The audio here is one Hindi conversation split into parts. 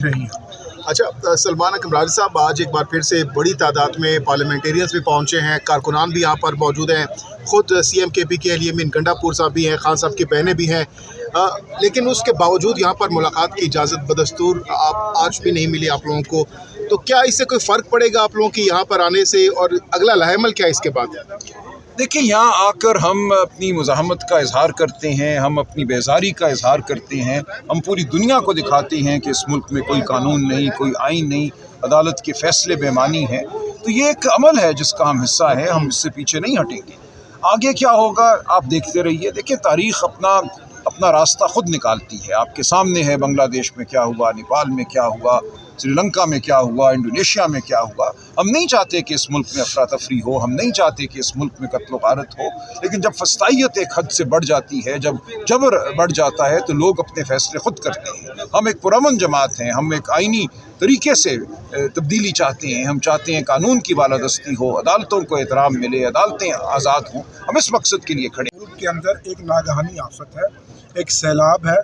रही है। अच्छा, सलमान अकरम राजा साहब आज एक बार फिर से बड़ी तादाद में पार्लियामेंटेरियंस भी पहुंचे हैं, कारकुनान भी यहाँ पर मौजूद हैं, ख़ुद सीएम केपी के लिए मीन गंडापुर साहब भी हैं, खान साहब की बहनें भी हैं, लेकिन उसके बावजूद यहाँ पर मुलाकात की इजाज़त बदस्तूर आप आज भी नहीं मिली आप लोगों को। तो क्या इससे कोई फ़र्क पड़ेगा आप लोगों की यहाँ पर आने से, और अगला लाहेमल क्या है इसके बाद? देखिए, यहाँ आकर हम अपनी मुज़ाहमत का इजहार करते हैं, हम अपनी बेज़ारी का इजहार करते हैं, हम पूरी दुनिया को दिखाते हैं कि इस मुल्क में कोई कानून नहीं, कोई आइन नहीं, अदालत के फ़ैसले बेमानी हैं। तो ये एक अमल है जिसका हम हिस्सा हैं, हम इससे पीछे नहीं हटेंगे। आगे क्या होगा आप देखते रहिए। देखिए, तारीख़ अपना रास्ता ख़ुद निकालती है। आपके सामने है बांग्लादेश में क्या हुआ, नेपाल में क्या हुआ, श्रीलंका में क्या हुआ, इंडोनेशिया में क्या हुआ। हम नहीं चाहते कि इस मुल्क में अफरा तफरी हो, हम नहीं चाहते कि इस मुल्क में कत्ल गारत हो, लेकिन जब फस्तायत एक हद से बढ़ जाती है, जब जबर बढ़ जाता है, तो लोग अपने फ़ैसले ख़ुद करते हैं। हम एक पुरअमन जमात हैं, हम एक आइनी तरीके से तब्दीली चाहते हैं, हम चाहते हैं कानून की बालादस्ती हो, अदालतों को एहतराम मिले, अदालतें आज़ाद हों। हम इस मकसद के लिए खड़े। मुल्क के अंदर एक नागहानी आफत है, एक सैलाब है।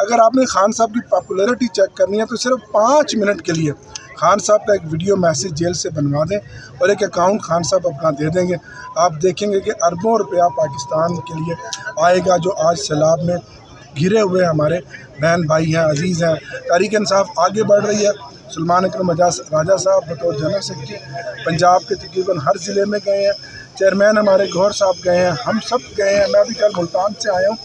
अगर आपने खान साहब की पॉपुलैरिटी चेक करनी है तो सिर्फ 5 मिनट के लिए खान साहब का एक वीडियो मैसेज जेल से बनवा दें और एक अकाउंट खान साहब अपना दे देंगे। आप देखेंगे कि अरबों रुपया पाकिस्तान के लिए आएगा, जो आज सैलाब में घिरे हुए हमारे बहन भाई हैं, अजीज़ हैं। तहरीक इंसाफ आगे बढ़ रही है। सलमान अकरम राजा साहब बतौर जनरल सेक्रेटरी पंजाब के तकरीबन हर ज़िले में गए हैं। चेयरमैन हमारे गौहर साहब गए हैं, हम सब गए हैं। मैं भी कल मुल्तान से आया हूँ।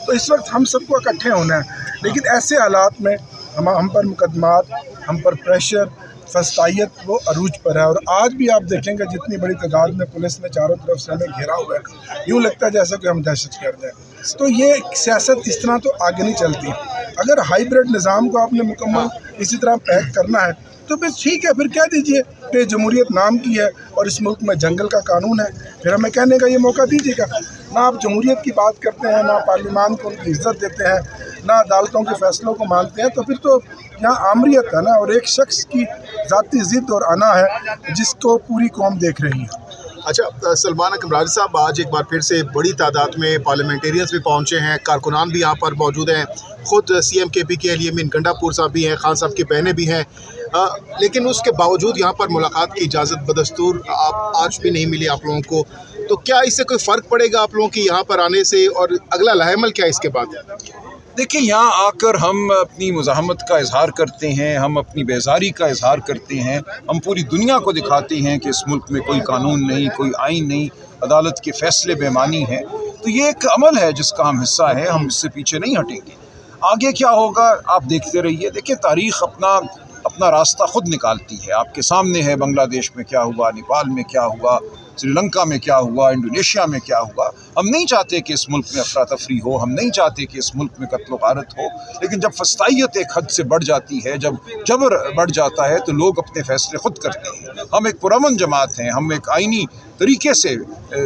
तो इस वक्त हम सबको इकट्ठे होना है, लेकिन ऐसे हालात में हम पर मुकदमात, हम पर प्रेशर, फस्तायत वो अरूज पर है। और आज भी आप देखेंगे जितनी बड़ी तादाद में पुलिस ने चारों तरफ से हमें घेरा हुआ है, यूँ लगता है जैसा कि हम दहशतगर्द हैं। तो ये सियासत इस तरह तो आगे नहीं चलती। अगर हाइब्रिड निज़ाम को आपने मुकम्मल इसी तरह पैक करना है तो फिर ठीक है, फिर कह दीजिए कि जमहूरियत नाम की है और इस मुल्क में जंगल का कानून है, फिर हमें कहने का ये मौका दीजिएगा। ना आप जमहूरियत की बात करते हैं, ना पार्लियामान को उनकी इज्जत देते हैं, ना अदालतों के फैसलों को मानते हैं, तो फिर तो यहाँ आमरीत है ना, और एक शख्स की ज़ाती ज़िद और अना है जिसको पूरी कौम देख रही है। अच्छा, सलमान अकरम राजा साहब आज एक बार फिर से बड़ी तादाद में पार्लियामेंटेरियंस भी पहुंचे हैं, कारकुनान भी यहाँ पर मौजूद हैं, ख़ुद सीएम केपी के लिए मीन गंडापुर साहब भी हैं, खान साहब की बहनें भी हैं, लेकिन उसके बावजूद यहाँ पर मुलाकात की इजाज़त बदस्तूर आप आज भी नहीं मिली आप लोगों को। तो क्या इससे कोई फ़र्क पड़ेगा आप लोगों की यहाँ पर आने से, और अगला लाहेमल क्या है इसके बाद? देखिए, यहाँ आकर हम अपनी मुज़ाहमत का इजहार करते हैं, हम अपनी बेज़ारी का इजहार करते हैं, हम पूरी दुनिया को दिखाते हैं कि इस मुल्क में कोई कानून नहीं, कोई आइन नहीं, अदालत के फ़ैसले बेमानी हैं। तो ये एक अमल है जिसका हम हिस्सा हैं, हम इससे पीछे नहीं हटेंगे। आगे क्या होगा आप देखते रहिए। देखिए, तारीख़ अपना रास्ता ख़ुद निकालती है। आपके सामने है बांग्लादेश में क्या हुआ, नेपाल में क्या हुआ, श्रीलंका में क्या हुआ, इंडोनेशिया में क्या हुआ। हम नहीं चाहते कि इस मुल्क में अफरा तफरी हो, हम नहीं चाहते कि इस मुल्क में कत्ल गारत हो, लेकिन जब फस्तायत एक हद से बढ़ जाती है, जब जबर बढ़ जाता है, तो लोग अपने फ़ैसले ख़ुद करते हैं। हम एक पुरअमन जमात हैं, हम एक आइनी तरीके से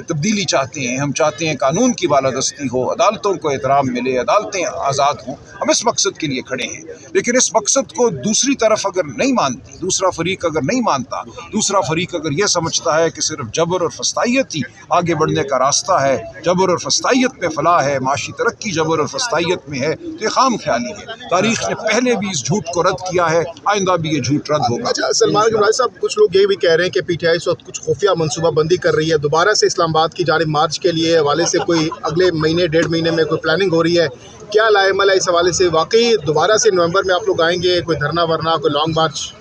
तब्दीली चाहते हैं, हम चाहते हैं कानून की बालादस्ती हो, अदालतों को एहतराम मिले, अदालतें आज़ाद हों। हम इस मकसद के लिए खड़े हैं। लेकिन इस मकसद को दूसरी तरफ अगर नहीं मानती, दूसरा फरीक अगर नहीं मानता, दूसरा फरीक अगर ये समझता है कि सिर्फ जबर और फस्तायत ही आगे बढ़ने का रास्ता है, जबर और फस्तायत में फलाह है, माशी तरक्की जबर और फस्तायत में है, तो ये खाम ख्याली है। तारीख़ ने पहले भी इस झूठ को रद्द किया है, आइंदा भी ये झूठ रद्द होगा। अच्छा, सलमान अकरम राजा साहब, कुछ लोग ये भी कह रहे हैं कि पीटीआई इस वक्त कुछ खुफिया मनसूबाबंदी कर रही है, दोबारा से इस्लामाबाद की जानिब मार्च के लिए हवाले से कोई अगले महीने 1.5 महीने में कोई प्लानिंग हो रही है। क्या लाएमल है इस हवाले से? वाकई दोबारा से नवंबर में आप लोग आएंगे, कोई धरना वरना, कोई लॉन्ग मार्च?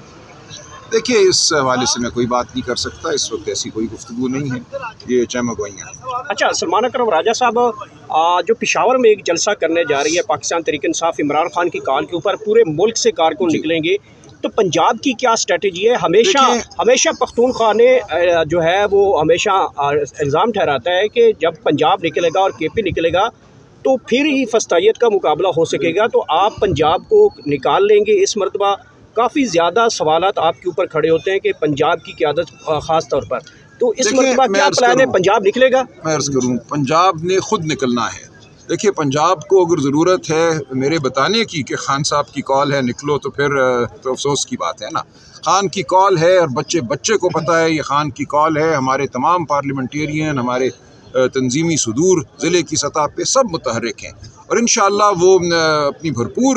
देखिए, इस हवाले से मैं कोई बात नहीं कर सकता। इस वक्त ऐसी कोई गुफ्तगू नहीं है, ये चमगोइयाँ। अच्छा, सलमान अकरम राजा साहब जो पेशावर में एक जलसा करने जा रही है पाकिस्तान तहरीक इंसाफ इमरान खान की कॉल के ऊपर, पूरे मुल्क से कारकुन निकलेंगे, तो पंजाब की क्या स्ट्रेटजी है? हमेशा पख्तूनख्वा ने जो है वो हमेशा इल्ज़ाम ठहराता है कि जब पंजाब निकलेगा और केपी निकलेगा तो फिर ही फस्तायत का मुकाबला हो सकेगा। तो आप पंजाब को निकाल लेंगे इस मरतबा? काफ़ी ज़्यादा सवालात आपके ऊपर खड़े होते हैं कि पंजाब की क़यादत ख़ास तौर पर, तो इस मरतबा क्या प्लान है? पंजाब निकलेगा? मैं अर्ज़ करूँ, पंजाब ने ख़ुद निकलना है। देखिए, पंजाब को अगर ज़रूरत है मेरे बताने की कि खान साहब की कॉल है निकलो, तो फिर तो अफसोस की बात है ना। खान की कॉल है और बच्चे को पता है ये खान की कॉल है। हमारे तमाम पार्लियामेंटेरियन, हमारे तंजीमी सुदूर ज़िले की सतह पे सब मुतहर्रिक हैं। और इंशाअल्लाह वो अपनी भरपूर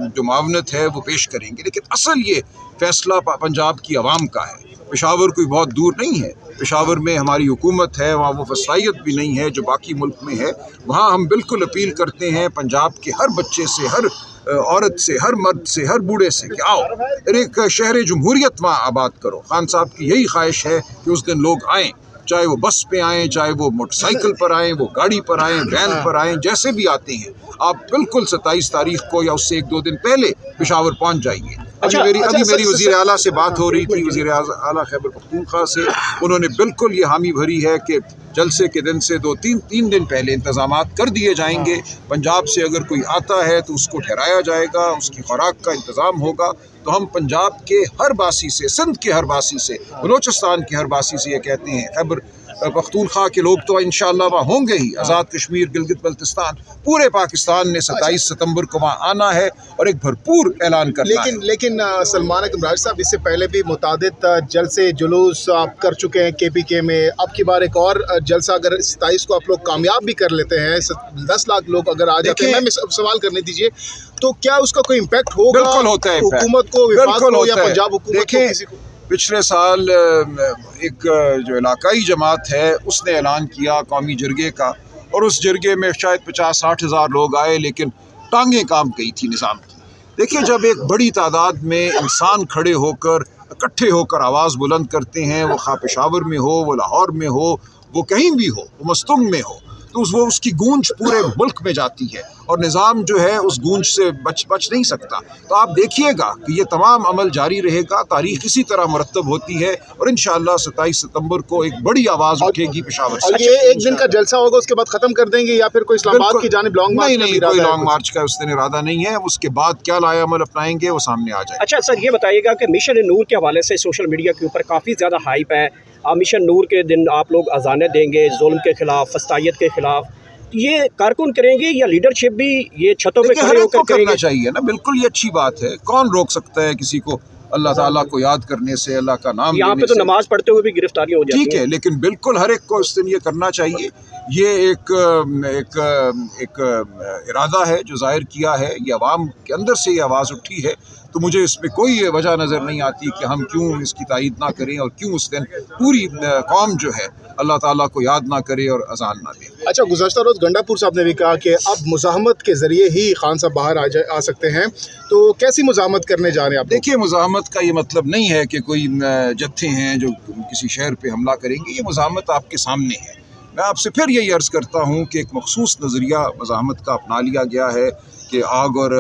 जो मावनत है वो पेश करेंगे। लेकिन असल ये फ़ैसला पंजाब की आवाम का है। पेशावर कोई बहुत दूर नहीं है, पेशावर में हमारी हुकूमत है, वहाँ वो फसाइयत भी नहीं है जो बाकी मुल्क में है। वहाँ हम बिल्कुल अपील करते हैं पंजाब के हर बच्चे से, हर औरत से, हर मर्द से, हर बूढ़े से कि आओ एक शहर जमहूरियत वहाँ आबाद करो। खान साहब की यही ख्वाहिश है कि उस दिन लोग आएँ, चाहे वो बस पे आएँ, चाहे वो मोटरसाइकिल पर आएँ, वो गाड़ी पर आएँ, वैन पर आएँ, जैसे भी आते हैं आप बिल्कुल 27 तारीख को या उससे 1-2 दिन पहले पेशावर पहुँच जाइए। अभी मेरी वज़ीर आला से बात हो रही थी, वज़ीर आला खैबर पख्तूनख्वा से, उन्होंने बिल्कुल ये हामी भरी है कि जलसे के दिन से 2-3 दिन पहले इंतज़ामात कर दिए जाएंगे। पंजाब से अगर कोई आता है तो उसको ठहराया जाएगा, उसकी खुराक का इंतज़ाम होगा। तो हम पंजाब के हर बासी से, सिंध के हर बासी से, बलोचिस्तान के हर बासी से ये कहते हैं, खैबर पख्तूनख्वा के लोग तो इंशाअल्लाह वहाँ होंगे ही, आज़ाद कश्मीर, गिलगित बल्तिस्तान, पूरे पाकिस्तान ने 27 सितंबर को वहाँ आना है और एक भरपूर ऐलान करना है। लेकिन सलमान अकरम राजा साहब, इससे पहले भी मुतादिद जलसे जुलूस आप कर चुके हैं KPK में। अब की बार एक और जलसा अगर 27 को आप लोग कामयाब भी कर लेते हैं, 10 लाख लोग अगर आ जाते हैं, मैं सवाल करने दीजिए, तो क्या उसका कोई इम्पैक्ट होगा? बिल्कुल होता है, हुकूमत को, विभाग को या पंजाब हुकूमत को, किसी को? पिछले साल एक जो इलाकाई जमात है उसने ऐलान किया कौमी जरगे का, और उस जरगे में शायद 50-60 हज़ार लोग आए, लेकिन टांगें काम गई थी निज़ाम की। देखिए, जब एक बड़ी तादाद में इंसान खड़े होकर, इकट्ठे होकर आवाज़ बुलंद करते हैं, वो खा पेशावर में हो, वो लाहौर में हो, वो कहीं भी हो, वो मस्तुंग में हो, तो वो उसकी गूंज पूरे मुल्क में जाती है और निज़ाम जो है उस गूंज से बच नहीं सकता। तो आप देखिएगा कि ये तमाम अमल जारी रहेगा, तारीख इसी तरह मुरतब होती है और इंशाअल्लाह 27 सितंबर को एक बड़ी आवाज़ उठेगी पेशावर से। और ये एक दिन का जलसा होगा, उसके बाद ख़त्म कर देंगे या फिर कोई इस्लामाबाद की जानिब लॉन्ग मार्च? नहीं, कोई लॉन्ग मार्च का उस दिन इरादा नहीं है। उसके बाद क्या लाया अमल अपनाएंगे वो सामने आ जाए। अच्छा सर, ये बताइएगा कि मिशन नूर के हवाले से सोशल मीडिया के ऊपर काफ़ी ज़्यादा हाइप है। मिशन नूर के दिन आप लोग अज़ानें देंगे जुल्म के खिलाफ, फस्तायत के खिलाफ, ये कारकुन करेंगे या लीडरशिप भी ये छतों पे खड़े होकर करना चाहिए ना? बिल्कुल ये अच्छी बात है। कौन रोक सकता है किसी को अल्लाह ताला को याद करने से, अल्लाह का नाम यहाँ पे तो नमाज पढ़ते हुए भी गिरफ्तारी हो जाती है। ठीक है, लेकिन बिल्कुल हर एक को इस दिन ये करना चाहिए। ये एक इरादा है जो जाहिर किया है, ये अवाम के अंदर से ये आवाज़ उठी है। तो मुझे इसमें कोई वजह नज़र नहीं आती कि हम क्यों इसकी तायीद ना करें और क्यों उस दिन पूरी कौम जो है अल्लाह ताला को याद ना करे और अजान ना दे। अच्छा, गुज़श्ता रोज़ गंडापुर साहब ने भी कहा कि अब मुज़ाहमत के ज़रिए ही खान साहब बाहर आ सकते हैं, तो कैसी मुज़ाहमत करने जा रहे हैं आप? देखिए, मुज़ाहमत का ये मतलब नहीं है कि कोई जत्थे हैं जो किसी शहर पे हमला करेंगे। ये मुज़ाहमत आपके सामने है। मैं आपसे फिर यही अर्ज़ करता हूँ कि एक मखसूस नज़रिया मुज़ाहमत का अपना लिया गया है कि आग और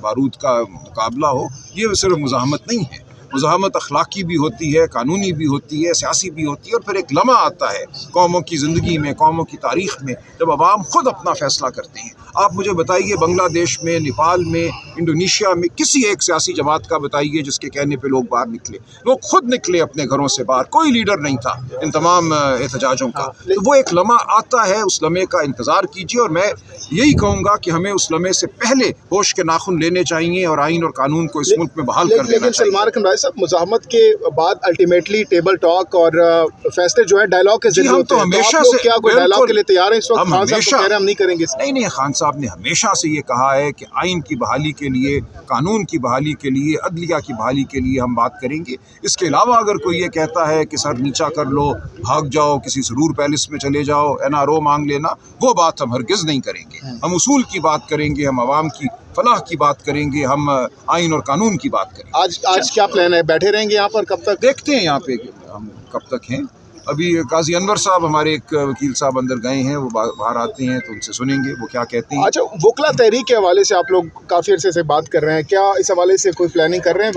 बारूद का मुकाबला हो। ये सिर्फ मुज़ाहमत नहीं है, मुज़ाहमत अखलाकी भी होती है, कानूनी भी होती है, सियासी भी होती है। और फिर एक लम्हा आता है कौमों की ज़िंदगी में, कौमों की तारीख़ में, जब अवाम ख़ुद अपना फ़ैसला करते हैं। आप मुझे बताइए, बांग्लादेश में, नेपाल में, इंडोनेशिया में किसी एक सियासी जमात का बताइए जिसके कहने पे लोग बाहर निकले। लोग खुद निकले अपने घरों से बाहर, कोई लीडर नहीं था इन तमाम एहतजाजों का। तो वो एक लम्हा आता है, उस लम्हे का इंतज़ार कीजिए। और मैं यही कहूँगा कि हमें उस लम्हे से पहले होश के नाखून लेने चाहिए और आइन और कानून को इस मुल्क में बहाल कर देना चाहिए। सलमान अकरम राजा साहब, मुज़ाहमत के बाद अल्टीमेटली टेबल टॉक और फैसले जो है डायलॉग के जरिए होते हैं। हम तो हमेशा से क्या कोई डायलॉग के लिए तैयार है इस वक्त? हम खान साहब तो कह रहे हैं हम नहीं करेंगे। नहीं, खान साहब ने हमेशा से ये कहा है कि आइन की बहाली के लिए, कानून की बहाली के लिए, अदलिया की बहाली के लिए हम बात करेंगे। इसके अलावा अगर कोई ये कहता है कि सर नीचा कर लो, भाग जाओ, किसी सरूर पैलेस में चले जाओ, NRO मांग लेना, वो बात हम हरगिज़ नहीं करेंगे। हम उसूल की बात करेंगे, हम आवाम की फलाह की बात करेंगे, हम आइन और कानून की बात करेंगे। आज क्या प्लान है? बैठे रहेंगे यहाँ पर कब तक? देखते हैं यहाँ पे हम कब तक हैं। अभी काजी अनवर साहब, हमारे एक वकील साहब अंदर गए हैं, वो बाहर आते हैं तो उनसे सुनेंगे वो क्या कहते हैं। अच्छा, वकला तहरीक के हवाले से आप लोग काफ़ी अरसे से बात कर रहे हैं, क्या इस हवाले से कोई प्लानिंग कर रहे हैं?